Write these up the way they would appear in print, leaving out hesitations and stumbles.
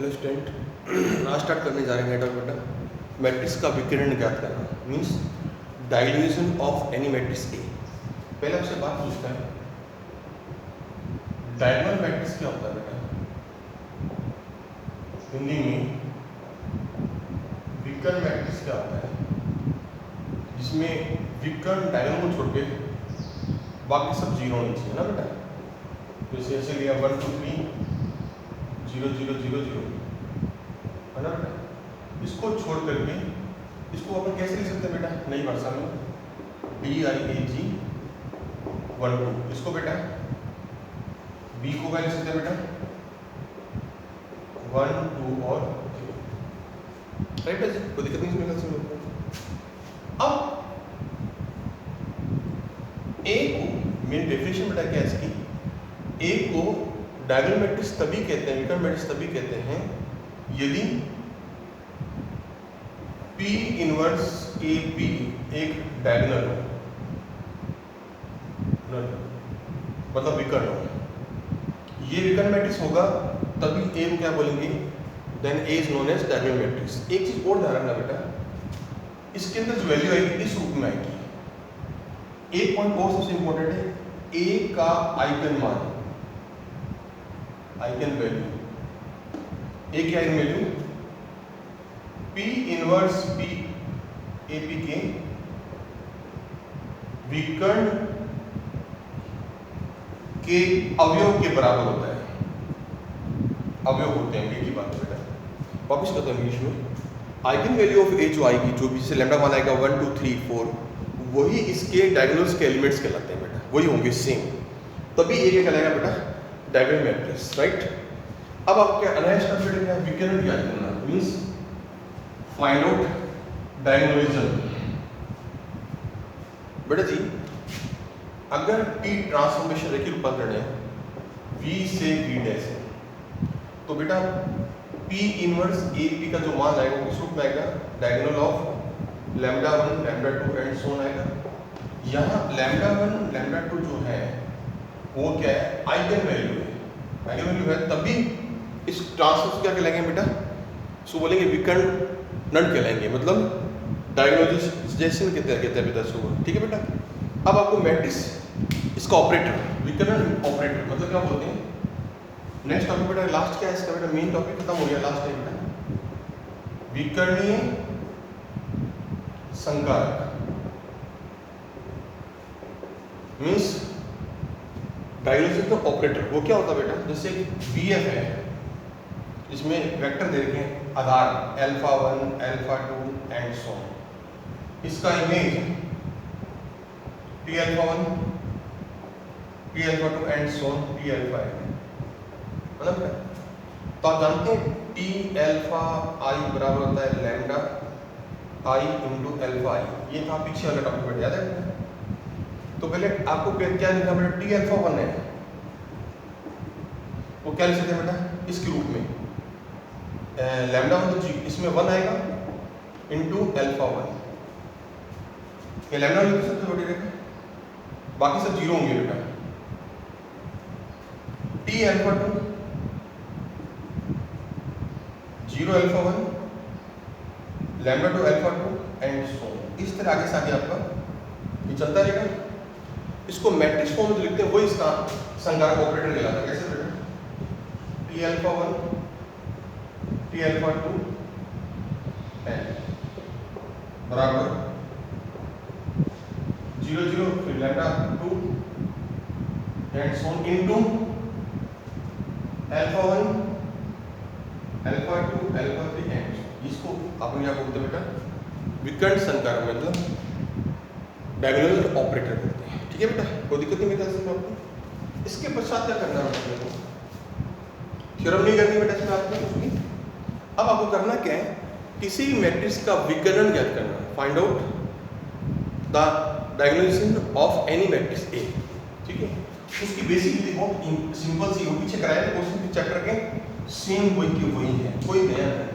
Hello student, आज start करने जा रहे हैं बेटा मैट्रिक्स का विकर्ण ज्ञात करना means diagonalism of any matrix A. पहले आपसे बात पूछता है डायगोनल मैट्रिक्स क्या होता है बेटा, हिंदी में विकर्ण मैट्रिक्स क्या होता है, जिसमें विकर्ण डायगोनल को छोड़ के बाकी सब जीरो होनी चाहिए ना बेटा। जैसे ऐसे लिया 1 2 3 0 0 0 0 है ना बेटा। इसको छोड़ करके इसको अपन कैसे लिख सकते हैं बेटा नई भाषा में, DIAG 1 2। इसको बेटा B को क्या लिख सकते हैं बेटा 1 2 और 0, राइट है, कोई दिक्कत नहीं इसमें। अब A को मेन डेफिनेशन बेटा क्या है इसकी, A को डायगोनल मैट्रिक्स तभी कहते हैं, विकर्ण मैट्रिक्स तभी कहते हैं यदि P इनवर्स AB एक डायगोनल हो, मतलब विकर्ण हो। ये विकर्ण मैट्रिक्स होगा तभी A को क्या बोलेंगे, then A is known as diagonal matrix. एक चीज और ध्यान रखना बेटा, इसके अंदर जो वैल्यू आएगी इस रूप में आएगी। एक पॉइंट और सबसे इंपॉर्टेंट है, A का आइगन मान, आइगन वैल्यू, A की eigen value P inverse B AP के विकर्ण के अवयव के बराबर होता है। अवयव होते हैं A की बात बेटा। वापिस करता हूँ इंग्लिश में, आइगन वैल्यू ऑफ A जो आएगी, जो भी से लैम्डा मान आएगा 1 2 3 4, वही इसके डायगोनल्स के एलिमेंट्स कहलाते हैं बेटा, वही होंगे सेम, तभी A क्या कहलाएगा बेटा डायगोनल मैट्रिक्स, राइट। अब आप क्या अनायास कर बेटा क्या विकर्ण ज्ञात करना मींस फाइंड आउट डायगोनलिज्म। बेटा जी अगर T ट्रांसफॉर्मेशन रेखीय रूपांतरण है V से V डैश है, तो बेटा P इनवर्स AP का जो मान आएगा वो किस रूप में आएगा, diagonal of lambda 1 lambda 2 and so on आएगा। यहाँ लैम्डा 1 लैम्डा 2 जो है वो क्या है, आइगन वैल्यू है, आइगन वैल्यू है, तभी इस ट्रांसफॉर्मेशन क्या कहलाएंगे बेटा, सो बोलेंगे विकर्ण नड कहलाएंगे, मतलब डायगोनलाइजेशन कहते हैं बेटा सो, ठीक है बेटा। अब आपको मैट्रिक्स इसका ऑपरेटर, विकर्ण ऑपरेटर मतलब क्या बोलते हैं। नेक्स्ट टॉपिक बेटा लास्ट क्या है इसका बेटा, मेन टॉपिक खत्म हो गया, लास्ट है बेटा विकर्णीय संकारक मीन्स डायगोनलिज्म ऑपरेटर। वो क्या होता है बेटा, जैसे BF है, इसमें वेक्टर दे रखे हैं आधार alpha 1 alpha 2 and so on, इसका image P alpha 1 P alpha 2 and so on P alpha है, मतलब तो आप जानते हैं T अल्फा I बराबर होता है lambda I into alpha I। ये था पीछे वाला टॉपिक बेटा, याद है। तो पहले आपको क्या लिखा बेटा, T अल्फा 1 है, वो क्या लिख सकते हैं बेटा इसके रूप में लैम्डा 1 तो इसमें 1 आएगा इंटू अल्फा 1, ये लैम्डा लिख सकते हो बेटा, बाकी सब जीरो होंगे बेटा। T alpha 2 0 alpha 1 lambda 2 alpha 2 and so on, इस तरह आगे से आगे आपका ये चलता रहेगा। इसको मैट्रिक्स फॉर्म में जो लिखते हैं वही इसका संकारक ऑपरेटर कहलाता है। कैसे बेटा, T alpha 1 T alpha 2 and बराबर 0 0 फिर lambda 2 and so on into alpha 1 alpha 2 alpha 3 and इसको अपन क्या बोलते हैं बेटा विकर्ण संकारक, मतलब डायगोनल ऑपरेटर बोलते हैं, ठीक है बेटा। कोई दिक्कत नहीं बेटा इसमें आपको। इसके पश्चात क्या करना है बेटा, थ्योरम नहीं करनी बेटा इसमें आपको कुछ भी। अब आपको करना क्या है, किसी मैट्रिक्स का विकर्ण ज्ञात करना, find out the diagonalism of any matrix A, ठीक है। उसकी बेसिक विधि बहुत सिंपल सी हो, पीछे कराया था क्वेश्चन चैप्टर के, सेम वही की वही है, कोई नया नहीं है।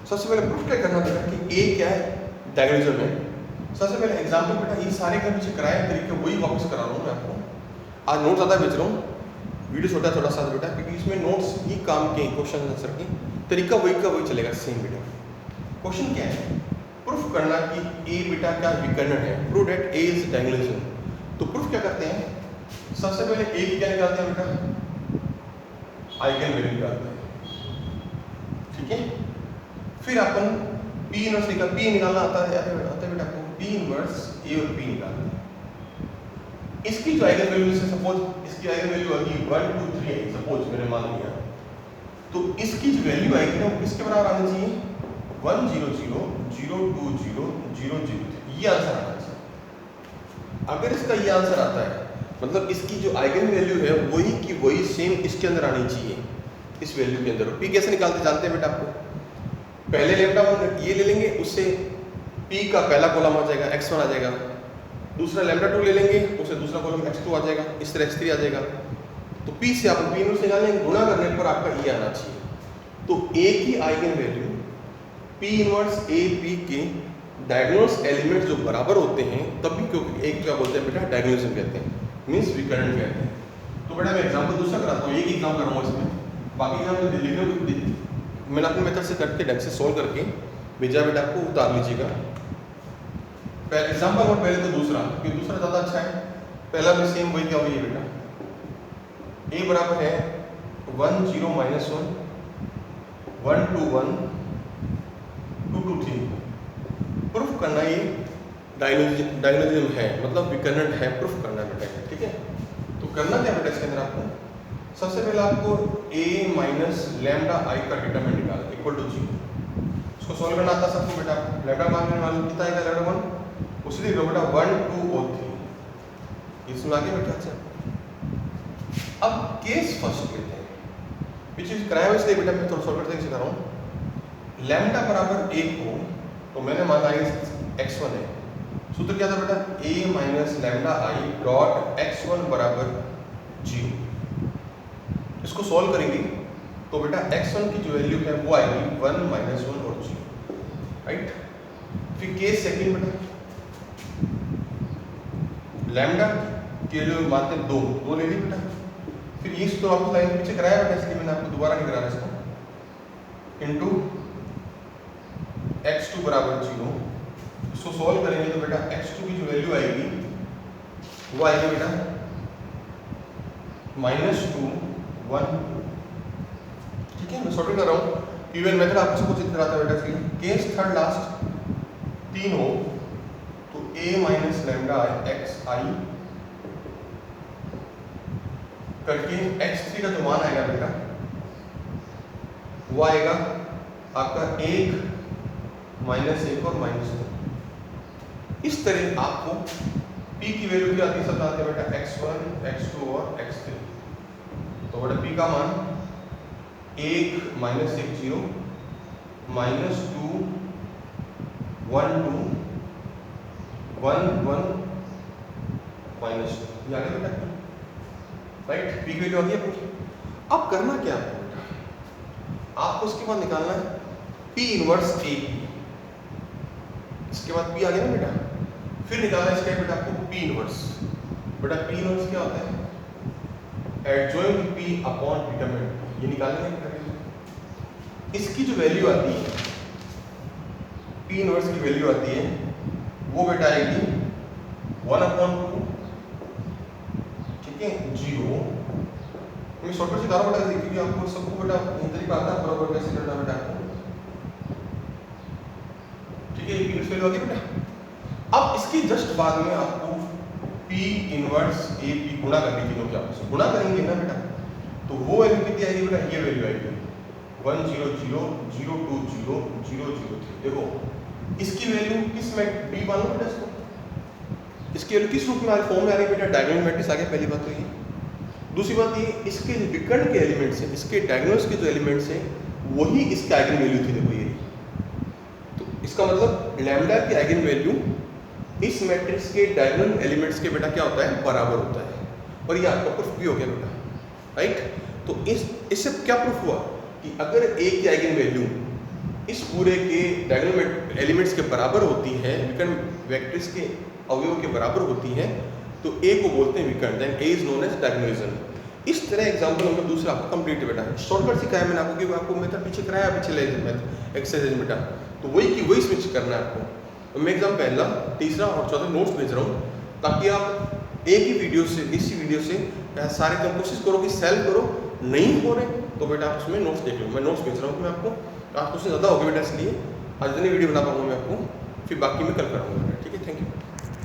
सबसे पहले प्रूफ क्या करना बेटा कि ए क्या है डायगोनलिज्म है। सबसे पहले एग्जांपल बेटा ये सारे का पीछे कराया तरीके वही वापस करा रहा हूँ मैं आपको, आज नोट ज़्यादा भेज रहा हूँ, वीडियो छोटा थोड़ा सा बेटा, क्योंकि इसमें नोट्स ही काम के, क्वेश्चन आंसर की तरीका वही का वही चलेगा सेम वीडियो। क्वेश्चन क्या है, प्रूफ करना कि ए बेटा क्या विकर्ण है, प्रूव दैट ए इज डायगोनलिज्म। तो प्रूफ क्या करते हैं, सबसे पहले ए की क्या निकालते हैं बेटा, आइगन वैल्यू निकालते हैं, ठीक है। फिर अपन पी इनवर्स निकाल, पी निकालना आता है बेटा आपको, पी इनवर्स ए और पी निकालना है। इसकी जो आइगन वैल्यू से सपोज इसकी आइगन वैल्यू आ गई 1 2 3 है, सपोज मैंने मान लिया, तो इसकी जो वैल्यू आएगी ना वो किसके बराबर आनी चाहिए, 1 0 0 0 2 0 0 0 ये आंसर आना चाहिए। अगर इसका ये आंसर आता है मतलब इसकी जो आइगन वैल्यू है वही की वही सेम इसके अंदर आनी चाहिए, इस वैल्यू के अंदर। पी कैसे निकालते जानते हैं बेटा आपको, पहले लैम्डा ये ले लेंगे, उससे पी का पहला कॉलम आ जाएगा x1 आ जाएगा, दूसरा लैम्डा 2 ले लेंगे, उससे दूसरा कॉलम x2 आ जाएगा, इस तरह x3 आ जाएगा। तो p से आप p इनवर्स निकालेंगे, गुणा करने पर आपका ये आना चाहिए। तो a की eigen value p inverse a p के डायगोनल एलिमेंट जो बराबर होते हैं तभी, क्योंकि एक क्या बोलते हैं बेटा डायगोनलिज्म कहते हैं, मींस विकर्ण कहते हैं। तो बेटा मैं एग्जांपल दूसरा कराता हूँ, एक एग्जाम कर रहा हूँ इसमें, बाकी एग्जाम लिखने को मैंने अपने मेथड से करके ढंग से सोल्व करके भेजा बेटा, आपको उतार लीजिएगा। पहले एग्जाम्पल और पहले तो दूसरा, क्योंकि दूसरा ज़्यादा अच्छा है। पहला भी सेम वही क्या हुई है बेटा, a बराबर है 1 0 -1 1 2 1 2 2 3। प्रूफ करना ये डायगोनलिज्म है, मतलब विकर्ण है, प्रूफ करना बेटा, ठीक है। तो करना क्या बेटा इसके अंदर आपको, सबसे पहले आपको a माइनस लैम्डा i का डिटरमिनेंट निकालना इक्वल टू 0। इसको सॉल्व करना आता सबको बेटा, लैम्डा मान कितना आएगा, लैम्डा 1 उसी देखो बेटा 1 2 और 3, इसमें आगे बेटा। अच्छा अब केस फर्स्ट लेते हैं, विच इज कराया इसलिए बेटा मैं थोड़ा सॉल्व करते सिखा रहा हूँ। लैम्डा बराबर 1 हो तो मैंने माना x1 है, सूत्र क्या था बेटा, a minus lambda i dot x1 बराबर 0। इसको सॉल्व करेंगे तो बेटा x1 की जो वैल्यू है वो आएगी 1 -1 और 0, राइट। फिर केस सेकंड बेटा, लैम्डा के लिए मानते हैं 2 ले ली बेटा, फिर ये तो आपको लाइन पीछे कराया बेटा, इसलिए मैंने आपको दोबारा नहीं कराना इसको, इनटू x2 बराबर 0। इसको सॉल्व करेंगे तो बेटा x2 की जो वैल्यू आएगी वो आएगी बेटा -2 1, ठीक है। मैं सॉल्व कर रहा हूँ, इवन मेथड आपको सब कुछ कराता है बेटा। इसलिए केस थर्ड लास्ट 3 हो तो a माइनस लैम्डा xi करके x3 का जो मान आएगा बेटा वो आएगा आपका 1 -1 और -2। इस तरह आपको p की वैल्यू क्या आती है, सब आते हैं बेटा x1 x2 और x3। तो बेटा p का मान 1 -1 0 -2 1 2 1 1 -2, ये आ गया बेटा, राइट। p की वैल्यू आ गई अपनी। अब करना क्या है बेटा, आपको उसके बाद निकालना है p इनवर्स a, इसके बाद p आ गया ना बेटा, फिर निकालना है इसका बेटा आपको p इनवर्स। बेटा p इनवर्स क्या होता है, एडजॉइंट p अपॉन डिटरमिनेंट, ये निकालना है। इसकी जो वैल्यू आती है, p इनवर्स की वैल्यू आती है वो बेटा आएगी 1/2, ठीक है, 0। मैं शॉर्टकट से बता रहा हूँ क्योंकि आपको सबको बेटा इन तरीका आता है बराबर कैसे करना बेटा आपको, ठीक है। ये वैल्यू आ गई बेटा। अब इसकी जस्ट बाद में आपको p इनवर्स a p गुणा करने की, क्या आपसे गुणा करेंगे ना बेटा, तो वो वैल्यू कितनी आएगी बेटा, ये वैल्यू आएगी 1 0 0 0 2 0 0 0 3। देखो इसकी वैल्यू किस में b मान लो बेटा, इसको इसकी वैल्यू किस रूप में फॉर्म में आ रही है बेटा, डायगोनल मैट्रिक्स आ गया, पहली बात तो ये। दूसरी बात ये, इसके विकर्ण के एलिमेंट्स हैं, इसके डायगोनल्स के जो एलिमेंट्स हैं वही इसके आइगन वैल्यू थी, देखो ये। तो इसका मतलब लैम्डा की आइगन वैल्यू इस मैट्रिक्स के डायगोनल एलिमेंट्स के बेटा क्या होता है, बराबर होता है। और ये आपका प्रूफ भी हो गया बेटा, राइट। तो इससे क्या प्रूफ हुआ कि अगर a की आइगन वैल्यू इस पूरे के डायगोनल एलिमेंट्स के बराबर होती है, विकर्ण वेक्टर्स के अवयव के बराबर होती है, तो a को बोलते हैं विकर्ण, then a is known as diagonalism. इस तरह एग्जाम्पल नंबर दूसरा आपका कंप्लीट है बेटा। शॉर्टकट सिखाया मैंने आपको कि आपको मेथड पीछे कराया पिछले एक्सरसाइज में बेटा, तो वही की वही स्विच करना है आपको। तो मैं एग्जाम पहला, तीसरा और चौथा नोट्स भेज रहा हूँ, ताकि आप एक ही वीडियो से, इसी वीडियो से सारे काम कोशिश करो कि सेल्फ करो, नहीं हो रहे तो बेटा आप उसमें नोट्स देख लो। मैं नोट्स भेज रहा हूँ मैं आपको, आज क्वेश्चन ज़्यादा हो गया बेटा, इसलिए आज इतनी वीडियो बना पाऊँगा मैं आपको, फिर बाकी मैं कल कराऊँगा।